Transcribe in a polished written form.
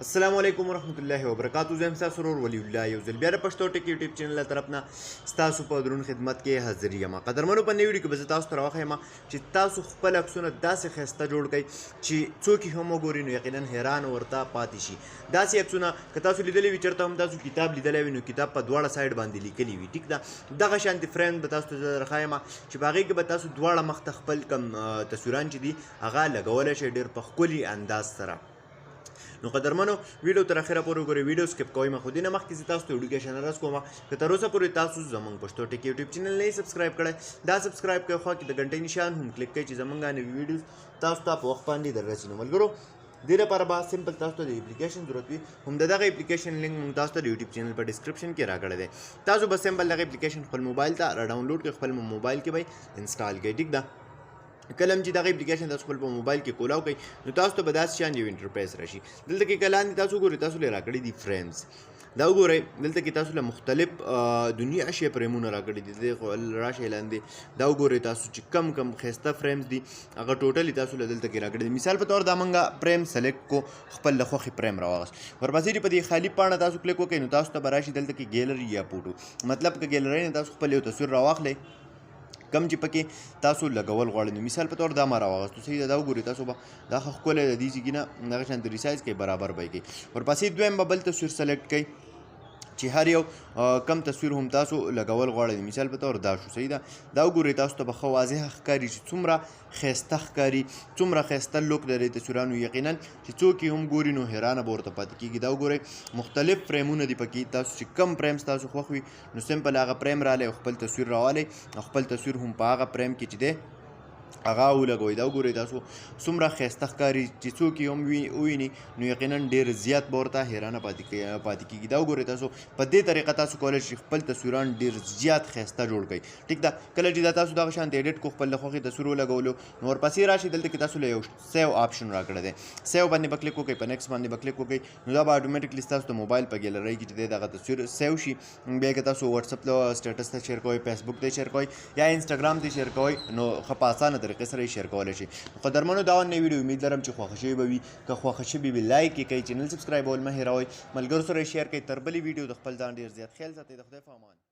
السلام علیکم ورحمت الله وبرکاتہ. زه یم ستاسو ورور ولی الله یو ځل بیا د پښتو ټک یوټیوب چینل له طرف نه ستاسو په درون خدمت کې حاضر یم. قدرمنو په نوي ویډیو کې به زه تاسو ته راوښیم چې تاسو خپل عکسونه داسې ښایسته جوړ کړئ چې څوک یې هم وګوري نو یقینا حیران ورته پاتې شي. داسې عکسونه که تاسو لیدلی وي چېرته هم تاسو کتاب لیدلی وي نو کتاب په دواړه سایډ باندې لیکلي وي. ټیک ده، دغه شانتې فریم به تاسو ته زه درښایم چې په هغې کې به تاسو دواړه مخ ته خپل کوم تصویران چې دي هغه لګولی شئ ډېر په ښکلي انداز سره. نو قدرمنو ویډیو تر اخره پورې وګورئ. ویډیو سکپ کوئ مه، خو دې نه مخکې زه تاسو ته ایډوکیشن عرض کوم که تر اوسه پورې تاسو زموږ پښتو ټک یوټیوب چینل نه یې سبسکرایب کړی، دا سبسکرایب کړئ، خوا کې د غنټۍ نشان هم کلیک کړئ چې زموږ نوي ویډیوز تاسو ته په وخت باندې دررسي. نو ملګرو دې لپاره به سمپل تاسو ته د اپلیکیشن ضرورت وي. هم د دغه اپلیکیشن لینک موږ تاسو ته د یوټیوب چینل په ډسکرپشن کې راکړی دی. تاسو به سمپل دغه اپلیکیشن خپل موبایل ته راډاونلوډ کړئ، خپل موبایل کې به انسټال کړئ. ټیک ده، کله چې دغه اپلیکیشن تاسو خپل په موبایل کې کولاو کوئ نو تاسو ته به داسې شان یو انټرفیس راشي. دلته کې که لاندې تاسو وګورئ تاسو له راکړي دي فريمز. دا وګورئ دلته کې تاسو له مختلف دنیا شی فريمونه راکړي دي. د راشي لاندې دا وګورئ تاسو چې کم کم ښایسته فريمز دي هغه ټوټلی تاسو له دلته کې راکړي دي. مثال په تور دا موږ فریم سلیکټ کو، خپل له خوښې فریم راواغست، ورپسې په دې خالي پاڼه تاسو کلیک وکړئ نو تاسو ته به راشي دلته کې ګیلري یا فوټو. مطلب که ګیلرۍ نه تاسو خپل یو تصویر راواخلئ کم چې پکې تاسو لګول غواړئ. نو مثال په تور دا ما راواغستو، صحیح ده، دا وګورئ تاسو به دا ښه ښکلی د دې ځای نه دغه شانتې ریسایز کوئ، برابر به یې کوئ. ورپسې دویم به بل تصویر سلیکټ کوئ چې هر یو کم تصویر هم تاسو لګول غواړئ. مثال په تور دا شو، صحیح ده، دا وګورئ تاسو ته به ښه واضحه ښکاري چې څومره ښایسته ښکاري، څومره ښایسته لوک لري تصویرانو. یقینا چې څوک یې هم ګوري نو حیرانه به ورته پاتې کېږي. دا وګورئ مختلف فريمونه دي پکې، تاسو چې کم فريمز تاسو خوښ وي نو سمپل هغه فريم رالی او خپل تصویر راوالی او خپل تصویر هم په هغه فريم کې چې دی هغه ولګوئ. دا وګورئ تاسو څومره ښایسته ښکاري چې څوک یې هم وویني نو یقینا ډېر زیات به ورته حیرانه پاتې کېږي. دا وګورئ تاسو په دې طریقه تاسو کولی شئ خپل تصویران ډېر زیات ښایسته جوړ کړئ. ټیک ده، کله چې دا تاسو دغه شانتې ایډیټ کو خپل له خوښې تصویر ولګولو نو ورپسې راشي دلته کې تاسو له یو سیو آپشن راکړی دی. سیو باندې به کلیک وکړئ، په نیکسټ باندې به کلیک وکړئ نو دا به اټومیټیکلی ستاسو د موبایل په ګیلرۍ کې چې دی دغه تصویر سیو شي. بیا که تاسو وټساپ ته سټیټس ته شیر کوئ، فیسبوک ته شیر کوئ یا انسټاګرام ته شیر کوئ نو ښه په اسانه طریقې سره یې شیر کولی شئ. قدرمنو دا نوې ویډیو امید لرم چې خوښه شوې به وي. که خوښه شوې وي لایک یې کړئ، چینل سبسکرایبول مه هېروئ، ملګرو سره یې شیر کړئ. تر بلې ویډیو د خپل ځان ډېر زیات خیال ساتئ. د خدای په امان.